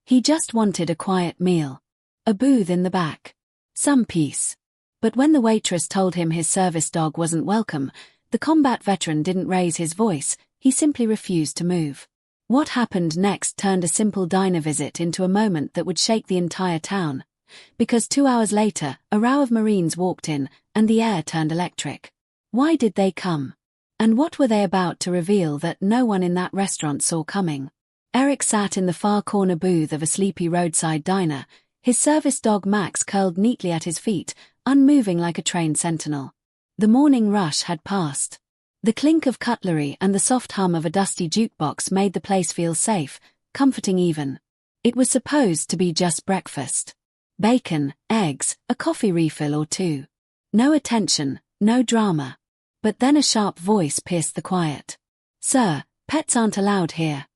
He just wanted a quiet meal. A booth in the back. Some peace. But when the waitress told him his service dog wasn't welcome, the combat veteran didn't raise his voice, he simply refused to move. What happened next turned a simple diner visit into a moment that would shake the entire town. Because 2 hours later, a row of Marines walked in, and the air turned electric. Why did they come? And what were they about to reveal that no one in that restaurant saw coming? Eric sat in the far corner booth of a sleepy roadside diner, his service dog Max curled neatly at his feet, unmoving like a trained sentinel. The morning rush had passed. The clink of cutlery and the soft hum of a dusty jukebox made the place feel safe, comforting even. It was supposed to be just breakfast. Bacon, eggs, a coffee refill or two. No attention, no drama. But then a sharp voice pierced the quiet. "Sir, pets aren't allowed here."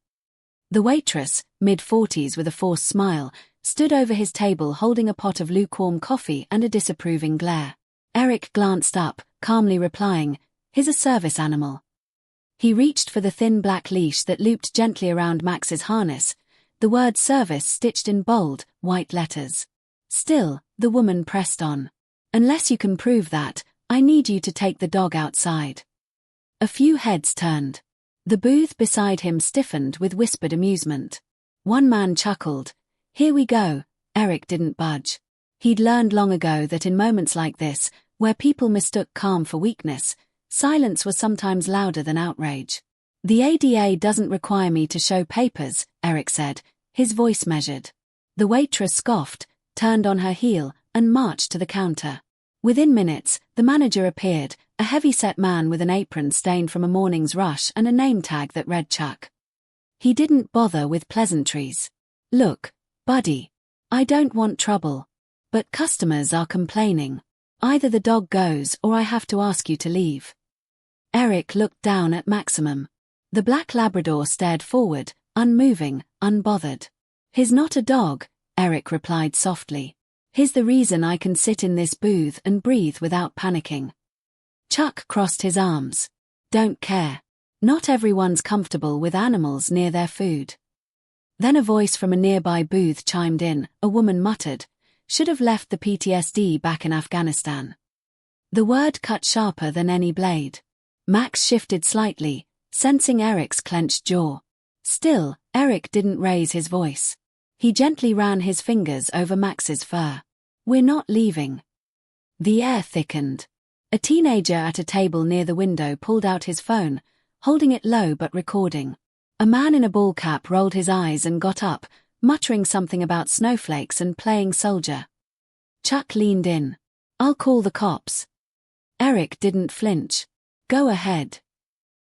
The waitress, mid-40s with a forced smile, stood over his table holding a pot of lukewarm coffee and a disapproving glare. Eric glanced up, calmly replying, "He's a service animal." He reached for the thin black leash that looped gently around Max's harness, the word service stitched in bold, white letters. Still, the woman pressed on. "Unless you can prove that, I need you to take the dog outside." A few heads turned. The booth beside him stiffened with whispered amusement. One man chuckled. "Here we go." Eric didn't budge. He'd learned long ago that in moments like this, where people mistook calm for weakness, silence was sometimes louder than outrage. "The ADA doesn't require me to show papers," Eric said, his voice measured. The waitress scoffed, turned on her heel, and marched to the counter. Within minutes, the manager appeared, a heavy-set man with an apron stained from a morning's rush and a name tag that read Chuck. He didn't bother with pleasantries. "Look, buddy. I don't want trouble. But customers are complaining. Either the dog goes or I have to ask you to leave." Eric looked down at Maximum. The black Labrador stared forward, unmoving, unbothered. "He's not a dog," Eric replied softly. "He's the reason I can sit in this booth and breathe without panicking." Chuck crossed his arms. "Don't care. Not everyone's comfortable with animals near their food." Then a voice from a nearby booth chimed in, a woman muttered, "Should have left the PTSD back in Afghanistan." The word cut sharper than any blade. Max shifted slightly, sensing Eric's clenched jaw. Still, Eric didn't raise his voice. He gently ran his fingers over Max's fur. "We're not leaving." The air thickened. A teenager at a table near the window pulled out his phone, holding it low but recording. A man in a ball cap rolled his eyes and got up, muttering something about snowflakes and playing soldier. Chuck leaned in. "I'll call the cops." Eric didn't flinch. "Go ahead."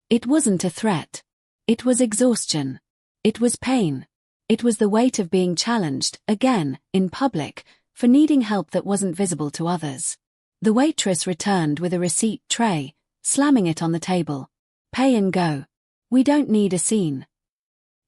It wasn't a threat. It was exhaustion. It was pain. It was the weight of being challenged, again, in public, for needing help that wasn't visible to others. The waitress returned with a receipt tray, slamming it on the table. "Pay and go. We don't need a scene."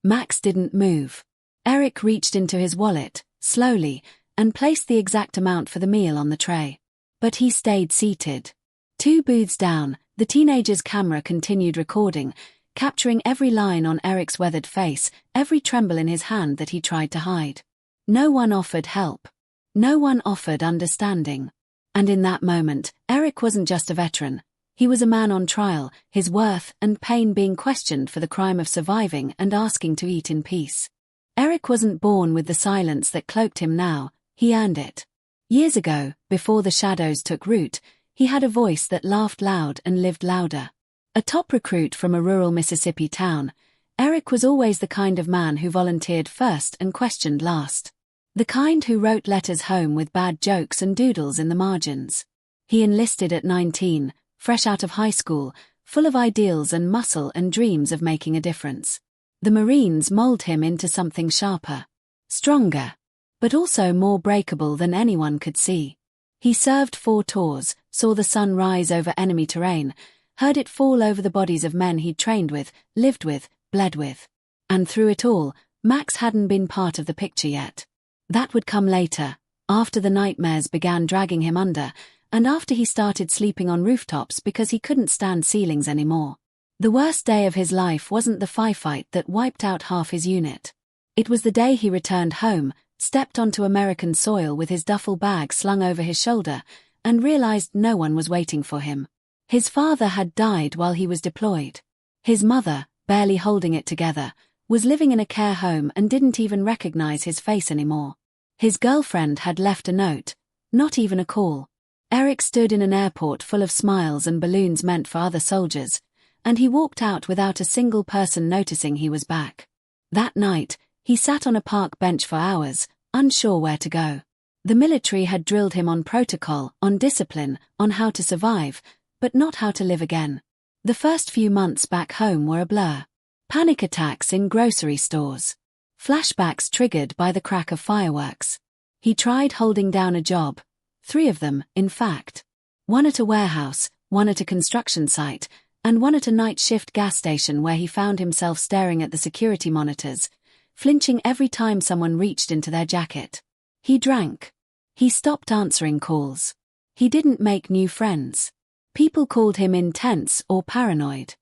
Max didn't move. Eric reached into his wallet, slowly, and placed the exact amount for the meal on the tray. But he stayed seated. 2 booths down, the teenager's camera continued recording, capturing every line on Eric's weathered face, every tremble in his hand that he tried to hide. No one offered help. No one offered understanding. And in that moment, Eric wasn't just a veteran. He was a man on trial, his worth and pain being questioned for the crime of surviving and asking to eat in peace. Eric wasn't born with the silence that cloaked him now, he earned it. Years ago, before the shadows took root, he had a voice that laughed loud and lived louder. A top recruit from a rural Mississippi town, Eric was always the kind of man who volunteered first and questioned last. The kind who wrote letters home with bad jokes and doodles in the margins. He enlisted at 19, fresh out of high school, full of ideals and muscle and dreams of making a difference. The Marines molded him into something sharper, stronger, but also more breakable than anyone could see. He served 4 tours, saw the sun rise over enemy terrain, heard it fall over the bodies of men he'd trained with, lived with, bled with. And through it all, Max hadn't been part of the picture yet. That would come later, after the nightmares began dragging him under, and after he started sleeping on rooftops because he couldn't stand ceilings anymore. The worst day of his life wasn't the firefight that wiped out half his unit. It was the day he returned home, stepped onto American soil with his duffel bag slung over his shoulder, and realized no one was waiting for him. His father had died while he was deployed. His mother, barely holding it together, was living in a care home and didn't even recognize his face anymore. His girlfriend had left a note, not even a call. Eric stood in an airport full of smiles and balloons meant for other soldiers, and he walked out without a single person noticing he was back. That night, he sat on a park bench for hours, unsure where to go. The military had drilled him on protocol, on discipline, on how to survive, but not how to live again. The first few months back home were a blur. Panic attacks in grocery stores. Flashbacks triggered by the crack of fireworks. He tried holding down a job. 3 of them, in fact. One at a warehouse, one at a construction site, and one at a night shift gas station where he found himself staring at the security monitors, flinching every time someone reached into their jacket. He drank. He stopped answering calls. He didn't make new friends. People called him intense or paranoid.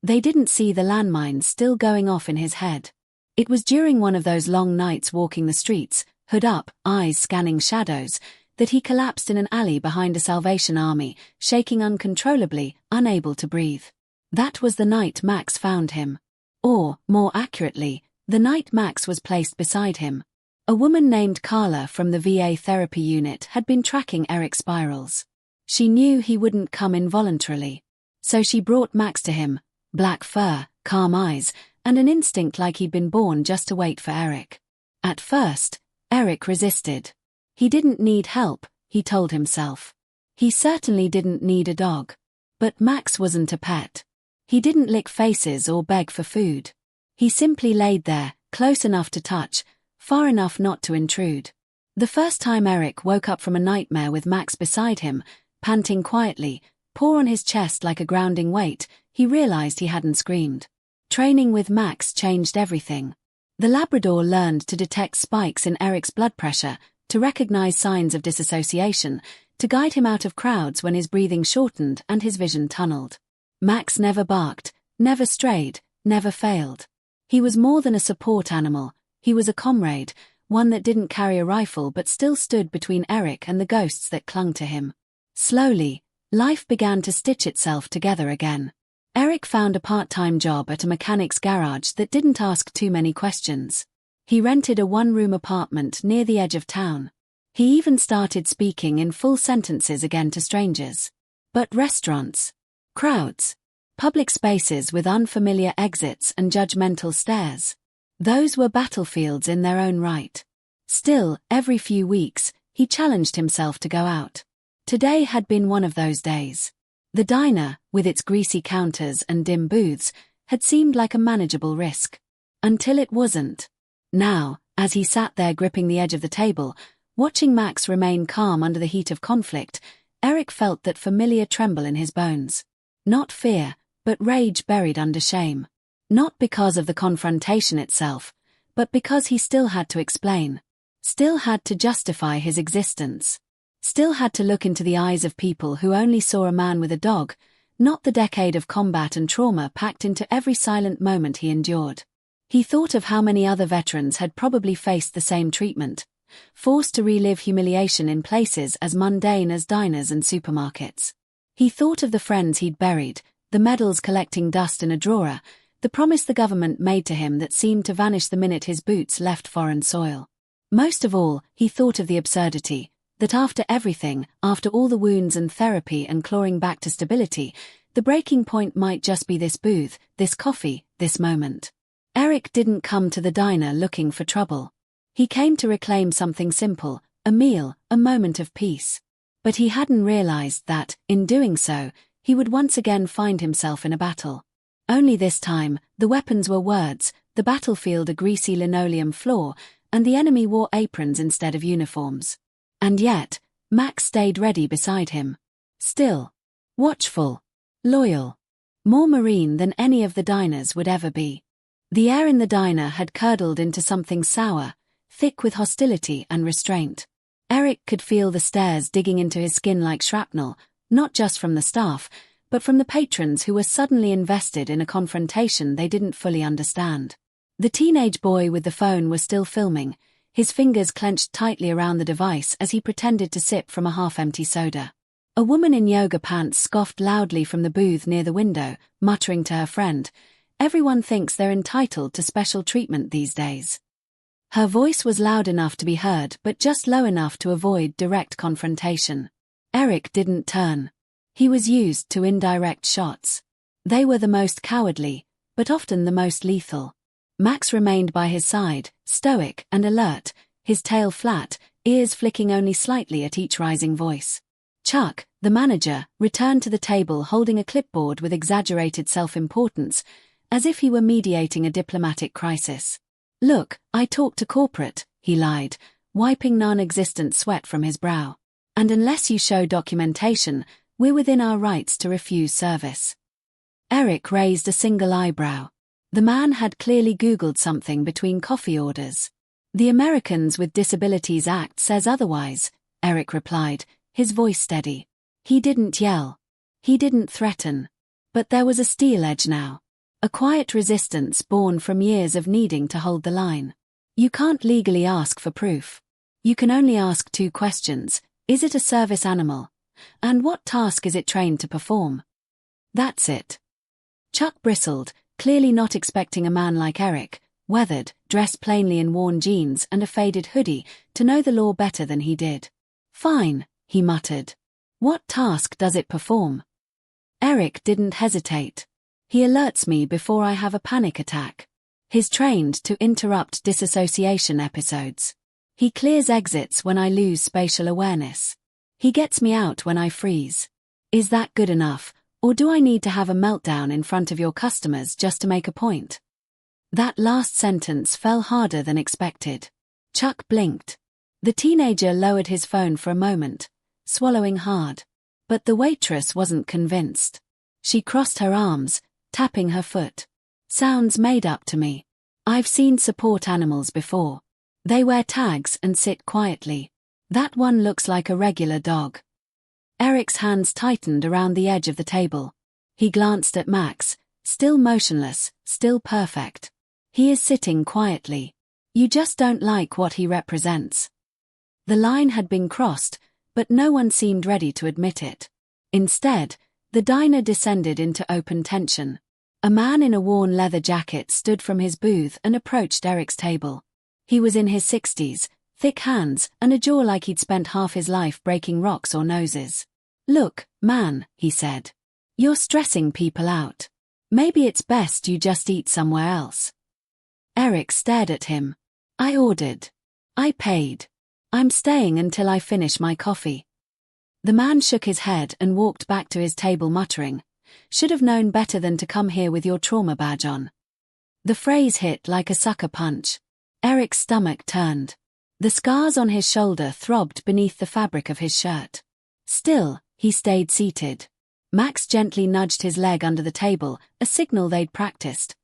They didn't see the landmines still going off in his head. It was during one of those long nights walking the streets, hood up, eyes scanning shadows, that he collapsed in an alley behind a Salvation Army, shaking uncontrollably, unable to breathe. That was the night Max found him. Or, more accurately, the night Max was placed beside him. A woman named Carla from the VA therapy unit had been tracking Eric's spirals. She knew he wouldn't come involuntarily. So she brought Max to him, black fur, calm eyes, and an instinct like he'd been born just to wait for Eric. At first, Eric resisted. He didn't need help, he told himself. He certainly didn't need a dog. But Max wasn't a pet. He didn't lick faces or beg for food. He simply laid there, close enough to touch, far enough not to intrude. The first time Eric woke up from a nightmare with Max beside him, panting quietly, paw on his chest like a grounding weight, he realized he hadn't screamed. Training with Max changed everything. The Labrador learned to detect spikes in Eric's blood pressure, to recognize signs of disassociation, to guide him out of crowds when his breathing shortened and his vision tunneled. Max never barked, never strayed, never failed. He was more than a support animal, he was a comrade, one that didn't carry a rifle but still stood between Eric and the ghosts that clung to him. Slowly, life began to stitch itself together again. Eric found a part-time job at a mechanic's garage that didn't ask too many questions. He rented a one-room apartment near the edge of town. He even started speaking in full sentences again to strangers. But restaurants, crowds, public spaces with unfamiliar exits and judgmental stares, those were battlefields in their own right. Still, every few weeks, he challenged himself to go out. Today had been one of those days. The diner, with its greasy counters and dim booths, had seemed like a manageable risk. Until it wasn't. Now, as he sat there gripping the edge of the table, watching Max remain calm under the heat of conflict, Eric felt that familiar tremble in his bones. Not fear, but rage buried under shame. Not because of the confrontation itself, but because he still had to explain. Still had to justify his existence. Still had to look into the eyes of people who only saw a man with a dog, not the decade of combat and trauma packed into every silent moment he endured. He thought of how many other veterans had probably faced the same treatment, forced to relive humiliation in places as mundane as diners and supermarkets. He thought of the friends he'd buried, the medals collecting dust in a drawer, the promise the government made to him that seemed to vanish the minute his boots left foreign soil. Most of all, he thought of the absurdity, that after everything, after all the wounds and therapy and clawing back to stability, the breaking point might just be this booth, this coffee, this moment. Eric didn't come to the diner looking for trouble. He came to reclaim something simple, a meal, a moment of peace. But he hadn't realized that, in doing so, he would once again find himself in a battle. Only this time, the weapons were words, the battlefield a greasy linoleum floor, and the enemy wore aprons instead of uniforms. And yet, Max stayed ready beside him. Still. Watchful. Loyal. More marine than any of the diners would ever be. The air in the diner had curdled into something sour, thick with hostility and restraint. Eric could feel the stares digging into his skin like shrapnel, not just from the staff, but from the patrons who were suddenly invested in a confrontation they didn't fully understand. The teenage boy with the phone was still filming, his fingers clenched tightly around the device as he pretended to sip from a half-empty soda. A woman in yoga pants scoffed loudly from the booth near the window, muttering to her friend, "Everyone thinks they're entitled to special treatment these days." Her voice was loud enough to be heard but just low enough to avoid direct confrontation. Eric didn't turn. He was used to indirect shots. They were the most cowardly, but often the most lethal. Max remained by his side, stoic and alert, his tail flat, ears flicking only slightly at each rising voice. Chuck, the manager, returned to the table holding a clipboard with exaggerated self-importance, as if he were mediating a diplomatic crisis. "Look, I talked to corporate," he lied, wiping non-existent sweat from his brow. "And unless you show documentation, we're within our rights to refuse service." Eric raised a single eyebrow. The man had clearly Googled something between coffee orders. "The Americans with Disabilities Act says otherwise," Eric replied, his voice steady. He didn't yell. He didn't threaten. But there was a steel edge now. A quiet resistance born from years of needing to hold the line. You can't legally ask for proof. You can only ask two questions. Is it a service animal? And what task is it trained to perform? That's it. Chuck bristled, clearly not expecting a man like Eric, weathered, dressed plainly in worn jeans and a faded hoodie, to know the law better than he did. "Fine," he muttered. "What task does it perform?" Eric didn't hesitate. "He alerts me before I have a panic attack. He's trained to interrupt dissociation episodes. He clears exits when I lose spatial awareness. He gets me out when I freeze. Is that good enough, or do I need to have a meltdown in front of your customers just to make a point?" That last sentence fell harder than expected. Chuck blinked. The teenager lowered his phone for a moment, swallowing hard. But the waitress wasn't convinced. She crossed her arms, tapping her foot. "Sounds made up to me. I've seen support animals before. They wear tags and sit quietly. That one looks like a regular dog." Eric's hands tightened around the edge of the table. He glanced at Max, still motionless, still perfect. "He is sitting quietly. You just don't like what he represents." The line had been crossed, but no one seemed ready to admit it. Instead, the diner descended into open tension. A man in a worn leather jacket stood from his booth and approached Eric's table. He was in his 60s, thick hands and a jaw like he'd spent half his life breaking rocks or noses. "Look, man," he said. "You're stressing people out. Maybe it's best you just eat somewhere else." Eric stared at him. "I ordered. I paid. I'm staying until I finish my coffee." The man shook his head and walked back to his table muttering, "Should have known better than to come here with your trauma badge on." The phrase hit like a sucker punch. Eric's stomach turned. The scars on his shoulder throbbed beneath the fabric of his shirt. Still, he stayed seated. Max gently nudged his leg under the table, a signal they'd practiced.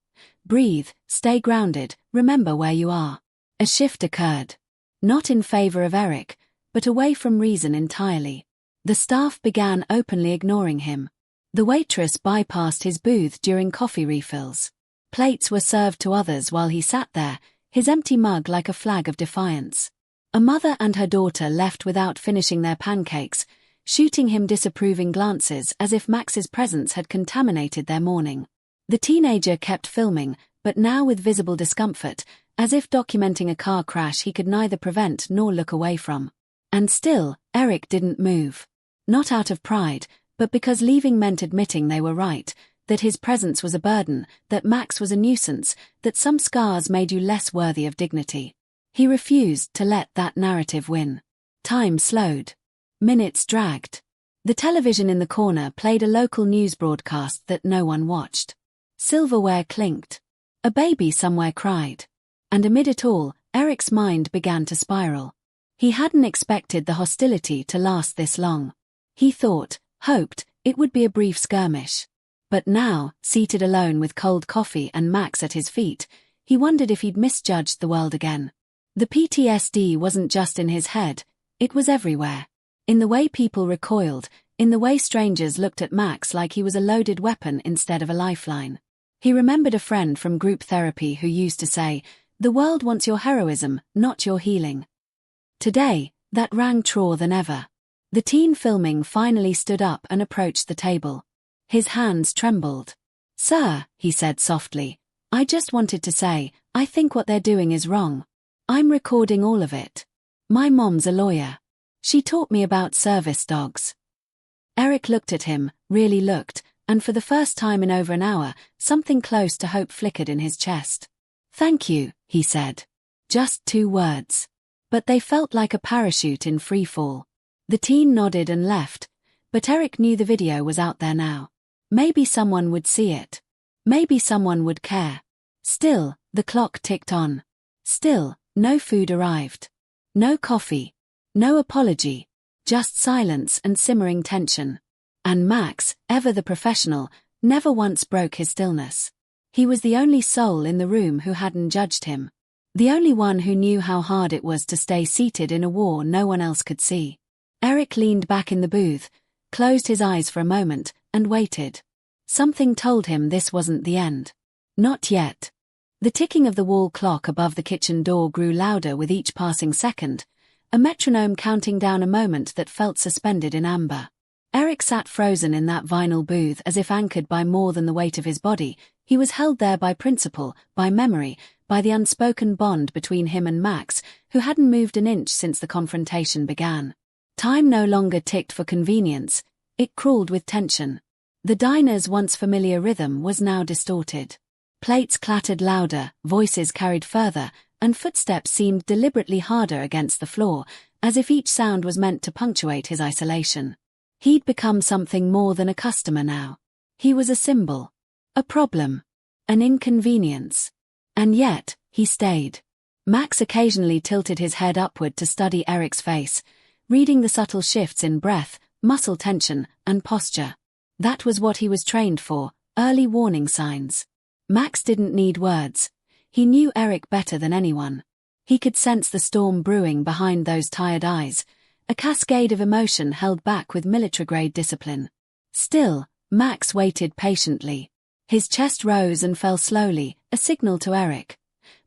"Breathe, stay grounded, remember where you are." A shift occurred. Not in favor of Eric, but away from reason entirely. The staff began openly ignoring him. The waitress bypassed his booth during coffee refills. Plates were served to others while he sat there, his empty mug like a flag of defiance. A mother and her daughter left without finishing their pancakes, shooting him disapproving glances as if Max's presence had contaminated their morning. The teenager kept filming, but now with visible discomfort, as if documenting a car crash he could neither prevent nor look away from. And still, Eric didn't move. Not out of pride, but because leaving meant admitting they were right, that his presence was a burden, that Max was a nuisance, that some scars made you less worthy of dignity. He refused to let that narrative win. Time slowed. Minutes dragged. The television in the corner played a local news broadcast that no one watched. Silverware clinked. A baby somewhere cried. And amid it all, Eric's mind began to spiral. He hadn't expected the hostility to last this long. He thought, hoped, it would be a brief skirmish. But now, seated alone with cold coffee and Max at his feet, he wondered if he'd misjudged the world again. The PTSD wasn't just in his head, it was everywhere. In the way people recoiled, in the way strangers looked at Max like he was a loaded weapon instead of a lifeline. He remembered a friend from group therapy who used to say, "The world wants your heroism, not your healing." Today, that rang truer than ever. The teen filming finally stood up and approached the table. His hands trembled. "Sir," he said softly, "I just wanted to say, I think what they're doing is wrong. I'm recording all of it. My mom's a lawyer. She taught me about service dogs." Eric looked at him, really looked, and for the first time in over an hour, something close to hope flickered in his chest. "Thank you," he said. Just 2 words. But they felt like a parachute in free fall. The teen nodded and left, but Eric knew the video was out there now. Maybe someone would see it. Maybe someone would care. Still, the clock ticked on. Still, no food arrived. No coffee. No apology. Just silence and simmering tension. And Max, ever the professional, never once broke his stillness. He was the only soul in the room who hadn't judged him. The only one who knew how hard it was to stay seated in a war no one else could see. Eric leaned back in the booth, closed his eyes for a moment, and waited. Something told him this wasn't the end. Not yet. The ticking of the wall clock above the kitchen door grew louder with each passing second, a metronome counting down a moment that felt suspended in amber. Eric sat frozen in that vinyl booth as if anchored by more than the weight of his body. He was held there by principle, by memory, by the unspoken bond between him and Max, who hadn't moved an inch since the confrontation began. Time no longer ticked for convenience, it crawled with tension. The diner's once familiar rhythm was now distorted. Plates clattered louder, voices carried further, and footsteps seemed deliberately harder against the floor, as if each sound was meant to punctuate his isolation. He'd become something more than a customer now. He was a symbol. A problem. An inconvenience. And yet, he stayed. Max occasionally tilted his head upward to study Eric's face, reading the subtle shifts in breath, muscle tension, and posture. That was what he was trained for, early warning signs. Max didn't need words. He knew Eric better than anyone. He could sense the storm brewing behind those tired eyes, a cascade of emotion held back with military-grade discipline. Still, Max waited patiently. His chest rose and fell slowly, a signal to Eric.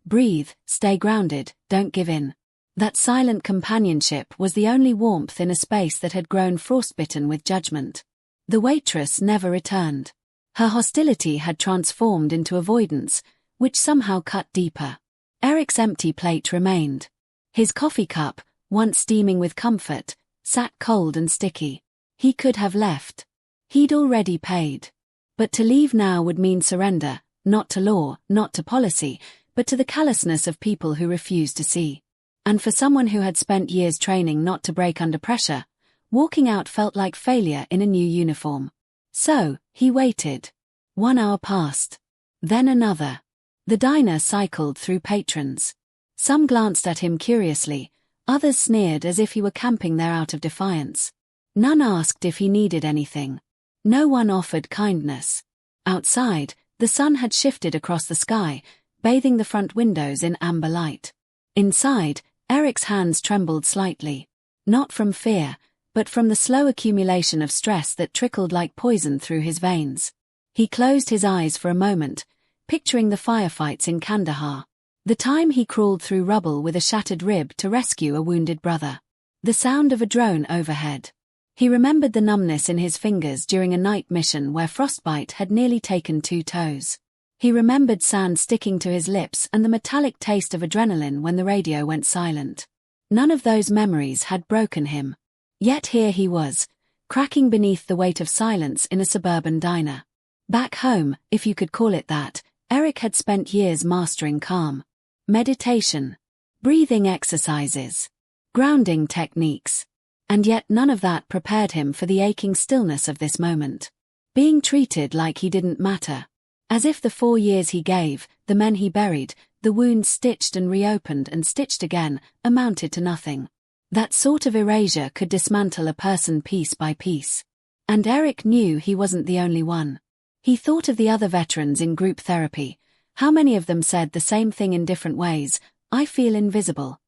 Breathe, stay grounded, don't give in. That silent companionship was the only warmth in a space that had grown frostbitten with judgment. The waitress never returned. Her hostility had transformed into avoidance, which somehow cut deeper. Eric's empty plate remained. His coffee cup, once steaming with comfort, sat cold and sticky. He could have left. He'd already paid. But to leave now would mean surrender, not to law, not to policy, but to the callousness of people who refused to see. And for someone who had spent years training not to break under pressure, walking out felt like failure in a new uniform. So, he waited. 1 hour passed. Then another. The diner cycled through patrons. Some glanced at him curiously, others sneered as if he were camping there out of defiance. None asked if he needed anything. No one offered kindness. Outside, the sun had shifted across the sky, bathing the front windows in amber light. Inside, Eric's hands trembled slightly. Not from fear, but from the slow accumulation of stress that trickled like poison through his veins. He closed his eyes for a moment, picturing the firefights in Kandahar. The time he crawled through rubble with a shattered rib to rescue a wounded brother. The sound of a drone overhead. He remembered the numbness in his fingers during a night mission where frostbite had nearly taken 2 toes. He remembered sand sticking to his lips and the metallic taste of adrenaline when the radio went silent. None of those memories had broken him. Yet here he was, cracking beneath the weight of silence in a suburban diner. Back home, if you could call it that, Eric had spent years mastering calm. Meditation. Breathing exercises. Grounding techniques. And yet none of that prepared him for the aching stillness of this moment. Being treated like he didn't matter. As if the 4 years he gave, the men he buried, the wounds stitched and reopened and stitched again, amounted to nothing. That sort of erasure could dismantle a person piece by piece. And Eric knew he wasn't the only one. He thought of the other veterans in group therapy. How many of them said the same thing in different ways? I feel invisible.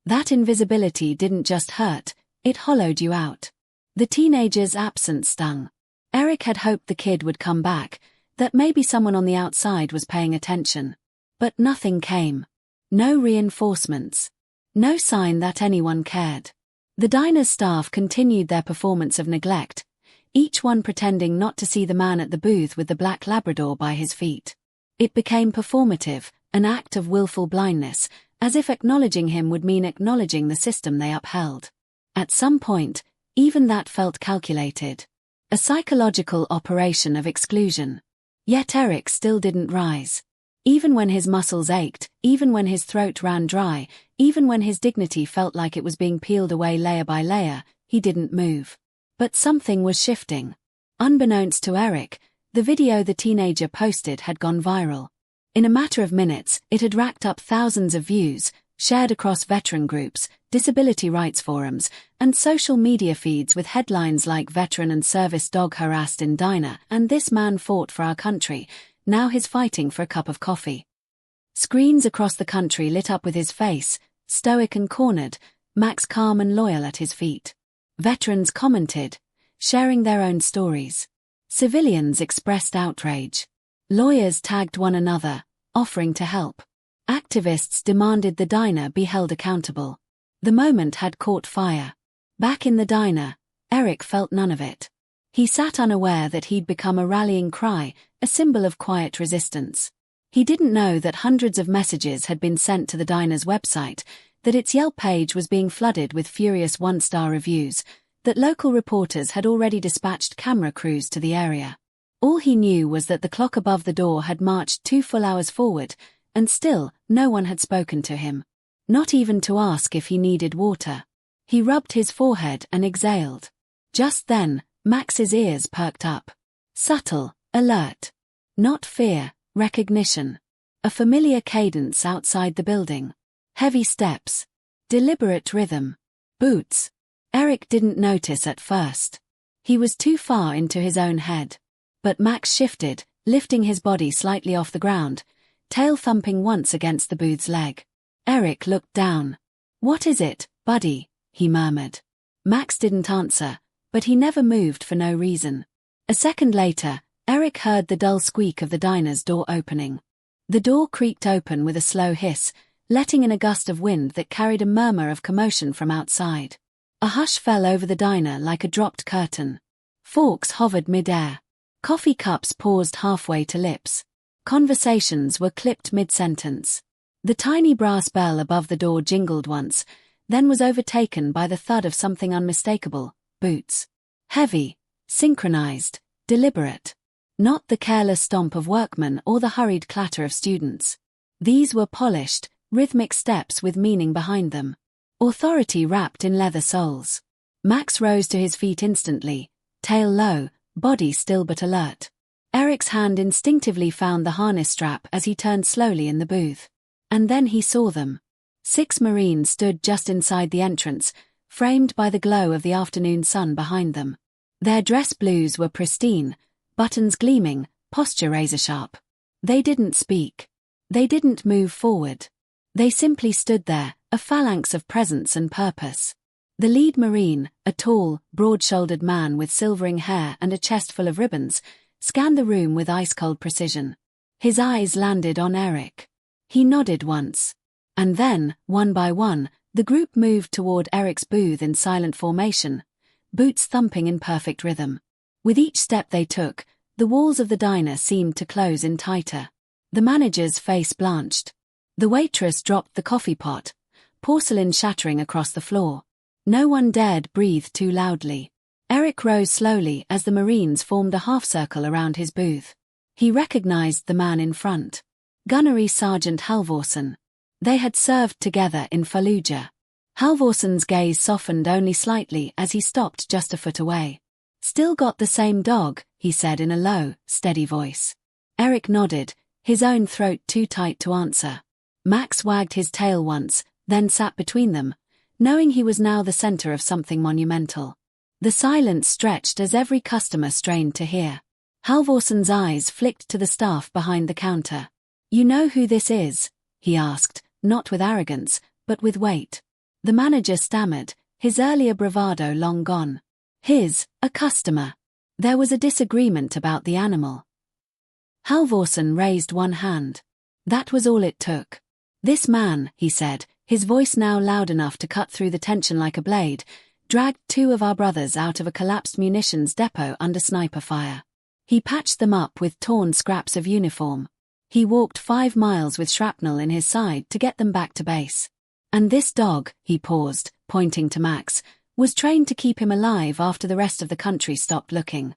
That invisibility didn't just hurt, it hollowed you out. The teenager's absence stung. Eric had hoped the kid would come back, that maybe someone on the outside was paying attention. But nothing came. No reinforcements. No sign that anyone cared. The diner's staff continued their performance of neglect, each one pretending not to see the man at the booth with the black Labrador by his feet. It became performative, an act of willful blindness, as if acknowledging him would mean acknowledging the system they upheld. At some point, even that felt calculated. A psychological operation of exclusion. Yet Eric still didn't rise. Even when his muscles ached, even when his throat ran dry, even when his dignity felt like it was being peeled away layer by layer, he didn't move. But something was shifting. Unbeknownst to Eric, the video the teenager posted had gone viral. In a matter of minutes, it had racked up thousands of views, shared across veteran groups, disability rights forums, and social media feeds with headlines like "Veteran and Service Dog Harassed in Diner" and "This Man Fought for Our Country, Now He's Fighting for a Cup of Coffee." Screens across the country lit up with his face, stoic and cornered, Max calm and loyal at his feet. Veterans commented, sharing their own stories. Civilians expressed outrage. Lawyers tagged one another, offering to help. Activists demanded the diner be held accountable. The moment had caught fire. Back in the diner, Eric felt none of it. He sat unaware that he'd become a rallying cry, a symbol of quiet resistance. He didn't know that hundreds of messages had been sent to the diner's website, that its Yelp page was being flooded with furious one-star reviews, that local reporters had already dispatched camera crews to the area. All he knew was that the clock above the door had marched 2 full hours forward, and still, no one had spoken to him. Not even to ask if he needed water. He rubbed his forehead and exhaled. Just then, Max's ears perked up. Subtle, alert. Not fear, recognition. A familiar cadence outside the building. Heavy steps. Deliberate rhythm. Boots. Eric didn't notice at first. He was too far into his own head. But Max shifted, lifting his body slightly off the ground, tail thumping once against the booth's leg. Eric looked down. "What is it, buddy?" he murmured. Max didn't answer, but he never moved for no reason. A second later, Eric heard the dull squeak of the diner's door opening. The door creaked open with a slow hiss, letting in a gust of wind that carried a murmur of commotion from outside. A hush fell over the diner like a dropped curtain. Forks hovered mid-air. Coffee cups paused halfway to lips. Conversations were clipped mid-sentence. The tiny brass bell above the door jingled once, then was overtaken by the thud of something unmistakable, boots. Heavy, synchronized, deliberate. Not the careless stomp of workmen or the hurried clatter of students. These were polished, rhythmic steps with meaning behind them. Authority wrapped in leather soles. Max rose to his feet instantly, tail low, body still but alert. Eric's hand instinctively found the harness strap as he turned slowly in the booth. And then he saw them. 6 Marines stood just inside the entrance, framed by the glow of the afternoon sun behind them. Their dress blues were pristine, buttons gleaming, posture razor-sharp. They didn't speak. They didn't move forward. They simply stood there, a phalanx of presence and purpose. The lead Marine, a tall, broad-shouldered man with silvering hair and a chest full of ribbons, scanned the room with ice-cold precision. His eyes landed on Eric. He nodded once. And then, one by one, the group moved toward Eric's booth in silent formation, boots thumping in perfect rhythm. With each step they took, the walls of the diner seemed to close in tighter. The manager's face blanched. The waitress dropped the coffee pot, porcelain shattering across the floor. No one dared breathe too loudly. Eric rose slowly as the Marines formed a half-circle around his booth. He recognized the man in front. Gunnery Sergeant Halvorsen. They had served together in Fallujah. Halvorsen's gaze softened only slightly as he stopped just a foot away. "Still got the same dog," he said in a low, steady voice. Eric nodded, his own throat too tight to answer. Max wagged his tail once, then sat between them, knowing he was now the center of something monumental. The silence stretched as every customer strained to hear. Halvorsen's eyes flicked to the staff behind the counter. "You know who this is?" he asked, not with arrogance, but with weight. The manager stammered, his earlier bravado long gone. A customer. There was a disagreement about the animal. Halvorsen raised one hand. That was all it took. This man, he said, his voice now loud enough to cut through the tension like a blade, dragged 2 of our brothers out of a collapsed munitions depot under sniper fire. He patched them up with torn scraps of uniform. He walked 5 miles with shrapnel in his side to get them back to base. And this dog, he paused, pointing to Max, was trained to keep him alive after the rest of the country stopped looking.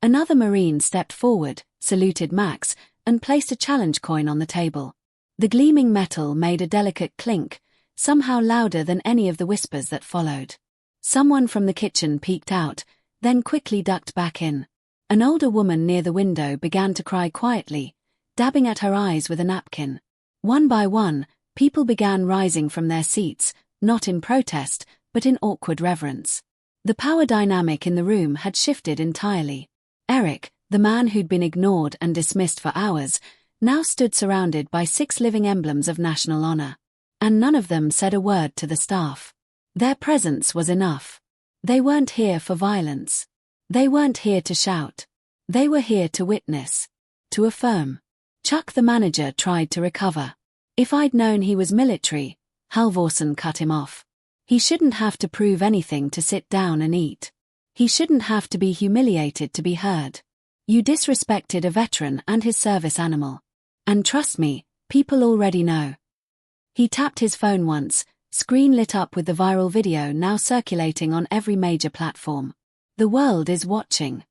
Another Marine stepped forward, saluted Max, and placed a challenge coin on the table. The gleaming metal made a delicate clink, somehow louder than any of the whispers that followed. Someone from the kitchen peeked out, then quickly ducked back in. An older woman near the window began to cry quietly, dabbing at her eyes with a napkin. One by one, people began rising from their seats, not in protest, but in awkward reverence. The power dynamic in the room had shifted entirely. Eric, the man who'd been ignored and dismissed for hours, now stood surrounded by 6 living emblems of national honor. And none of them said a word to the staff. Their presence was enough. They weren't here for violence. They weren't here to shout. They were here to witness. To affirm. Chuck, the manager, tried to recover. If I'd known he was military, Halvorsen cut him off. He shouldn't have to prove anything to sit down and eat. He shouldn't have to be humiliated to be heard. You disrespected a veteran and his service animal. And trust me, people already know. He tapped his phone once, screen lit up with the viral video now circulating on every major platform. The world is watching.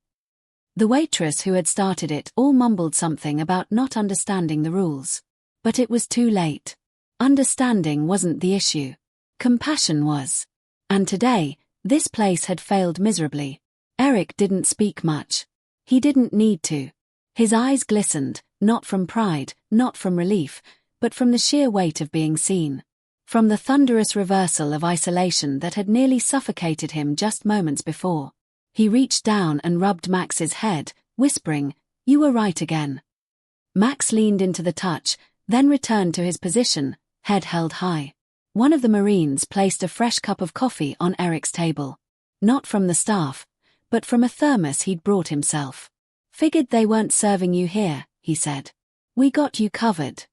The waitress who had started it all mumbled something about not understanding the rules. But it was too late. Understanding wasn't the issue. Compassion was. And today, this place had failed miserably. Eric didn't speak much. He didn't need to. His eyes glistened, not from pride, not from relief, but from the sheer weight of being seen. From the thunderous reversal of isolation that had nearly suffocated him just moments before. He reached down and rubbed Max's head, whispering, "You were right again." Max leaned into the touch, then returned to his position, head held high. One of the Marines placed a fresh cup of coffee on Eric's table. Not from the staff, but from a thermos he'd brought himself. "Figured they weren't serving you here," he said. "We got you covered."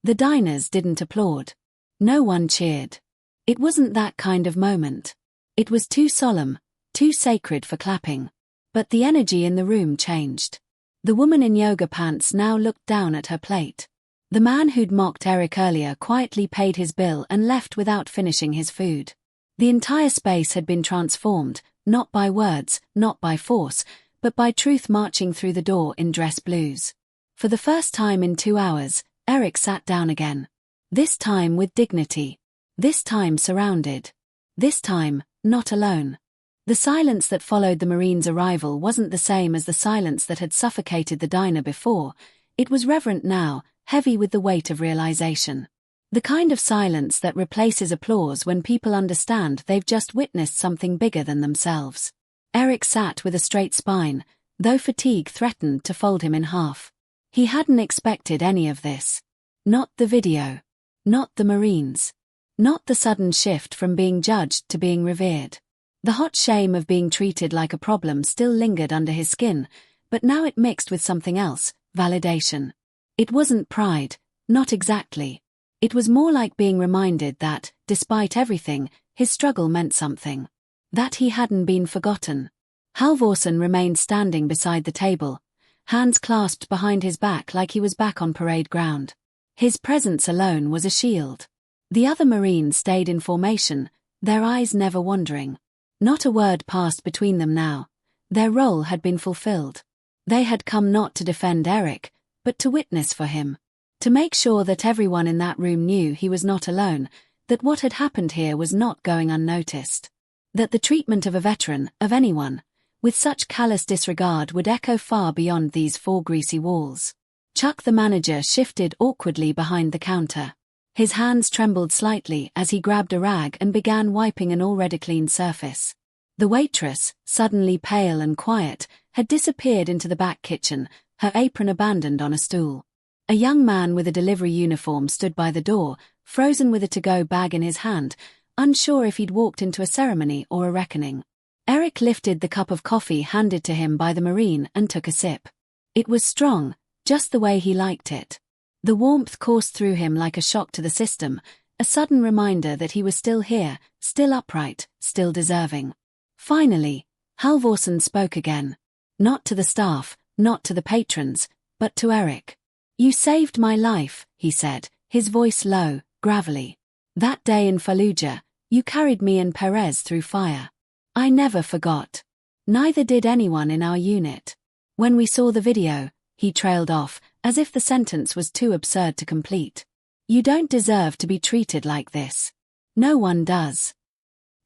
The diners didn't applaud. No one cheered. It wasn't that kind of moment. It was too solemn, too sacred for clapping. But the energy in the room changed. The woman in yoga pants now looked down at her plate. The man who'd mocked Eric earlier quietly paid his bill and left without finishing his food. The entire space had been transformed, not by words, not by force, but by truth marching through the door in dress blues. For the first time in 2 hours, Eric sat down again. This time with dignity. This time surrounded. This time, not alone. The silence that followed the Marine's arrival wasn't the same as the silence that had suffocated the diner before. It was reverent now, heavy with the weight of realization. The kind of silence that replaces applause when people understand they've just witnessed something bigger than themselves. Eric sat with a straight spine, though fatigue threatened to fold him in half. He hadn't expected any of this. Not the video. Not the Marines. Not the sudden shift from being judged to being revered. The hot shame of being treated like a problem still lingered under his skin, but now it mixed with something else, validation. It wasn't pride, not exactly. It was more like being reminded that, despite everything, his struggle meant something. That he hadn't been forgotten. Halvorsen remained standing beside the table, hands clasped behind his back like he was back on parade ground. His presence alone was a shield. The other Marines stayed in formation, their eyes never wandering. Not a word passed between them now. Their role had been fulfilled. They had come not to defend Eric, but to witness for him. To make sure that everyone in that room knew he was not alone, that what had happened here was not going unnoticed. That the treatment of a veteran, of anyone, with such callous disregard would echo far beyond these 4 greasy walls. Chuck, the manager, shifted awkwardly behind the counter. His hands trembled slightly as he grabbed a rag and began wiping an already clean surface. The waitress, suddenly pale and quiet, had disappeared into the back kitchen, her apron abandoned on a stool. A young man with a delivery uniform stood by the door, frozen with a to-go bag in his hand, unsure if he'd walked into a ceremony or a reckoning. Eric lifted the cup of coffee handed to him by the Marine and took a sip. It was strong, just the way he liked it. The warmth coursed through him like a shock to the system, a sudden reminder that he was still here, still upright, still deserving. Finally, Halvorsen spoke again. Not to the staff, not to the patrons, but to Eric. "You saved my life," he said, his voice low, gravelly. "That day in Fallujah, you carried me and Perez through fire. I never forgot. Neither did anyone in our unit." When we saw the video, he trailed off, as if the sentence was too absurd to complete. "You don't deserve to be treated like this. No one does."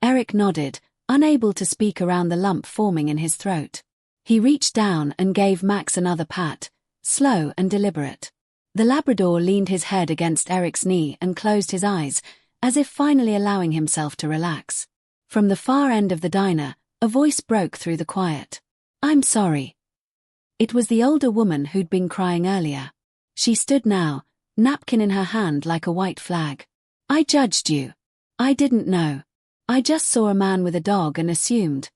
Eric nodded, unable to speak around the lump forming in his throat. He reached down and gave Max another pat, slow and deliberate. The Labrador leaned his head against Eric's knee and closed his eyes, as if finally allowing himself to relax. From the far end of the diner, a voice broke through the quiet. "I'm sorry." It was the older woman who'd been crying earlier. She stood now, napkin in her hand like a white flag. "I judged you. I didn't know. I just saw a man with a dog and assumed."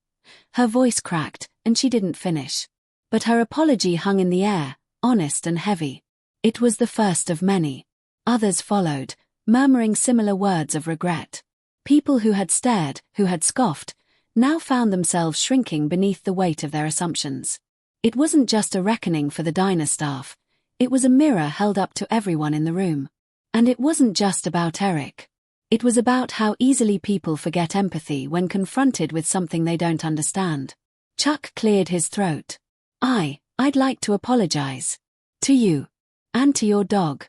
Her voice cracked, and she didn't finish. But her apology hung in the air, honest and heavy. It was the first of many. Others followed, murmuring similar words of regret. People who had stared, who had scoffed, now found themselves shrinking beneath the weight of their assumptions. It wasn't just a reckoning for the diner staff. It was a mirror held up to everyone in the room. And it wasn't just about Eric. It was about how easily people forget empathy when confronted with something they don't understand. Chuck cleared his throat. I'd like to apologize. To you. And to your dog."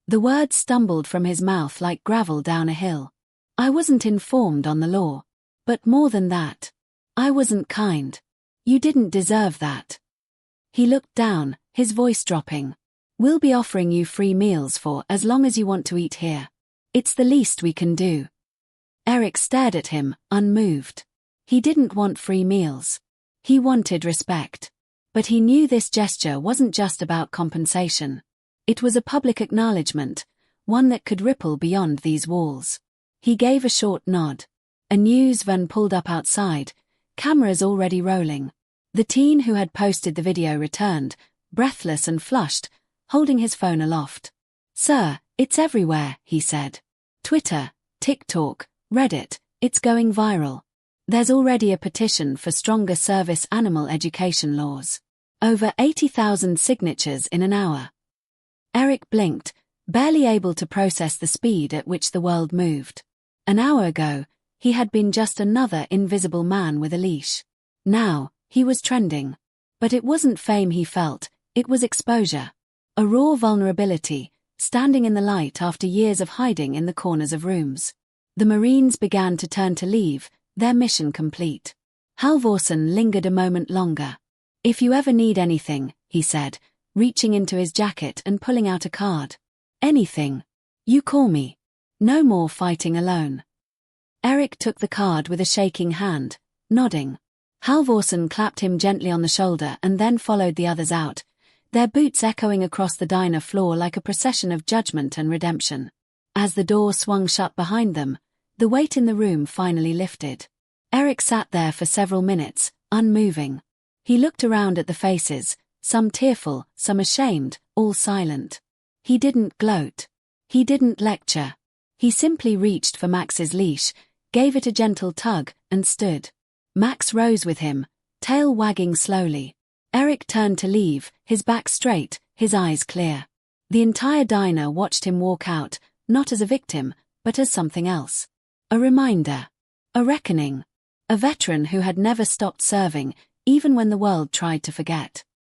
The words stumbled from his mouth like gravel down a hill. "I wasn't informed on the law. But more than that. I wasn't kind. You didn't deserve that." He looked down, his voice dropping. "We'll be offering you free meals for as long as you want to eat here. It's the least we can do." Eric stared at him, unmoved. He didn't want free meals. He wanted respect. But he knew this gesture wasn't just about compensation. It was a public acknowledgement, one that could ripple beyond these walls. He gave a short nod. A news van pulled up outside, cameras already rolling. The teen who had posted the video returned, breathless and flushed, holding his phone aloft. "Sir, it's everywhere," he said. "Twitter, TikTok, Reddit, it's going viral. There's already a petition for stronger service animal education laws. Over 80,000 signatures in an hour." Eric blinked, barely able to process the speed at which the world moved. An hour ago, he had been just another invisible man with a leash. Now, he was trending. But it wasn't fame he felt, it was exposure. A raw vulnerability, standing in the light after years of hiding in the corners of rooms. The Marines began to turn to leave, their mission complete. Halvorsen lingered a moment longer. "If you ever need anything," he said, reaching into his jacket and pulling out a card. "Anything. You call me. No more fighting alone." Eric took the card with a shaking hand, nodding. Halvorsen clapped him gently on the shoulder and then followed the others out, their boots echoing across the diner floor like a procession of judgment and redemption. As the door swung shut behind them, the weight in the room finally lifted. Eric sat there for several minutes, unmoving. He looked around at the faces, some tearful, some ashamed, all silent. He didn't gloat. He didn't lecture. He simply reached for Max's leash, gave it a gentle tug, and stood. Max rose with him, tail wagging slowly. Eric turned to leave, his back straight, his eyes clear. The entire diner watched him walk out, not as a victim, but as something else. A reminder. A reckoning. A veteran who had never stopped serving, even when the world tried to forget.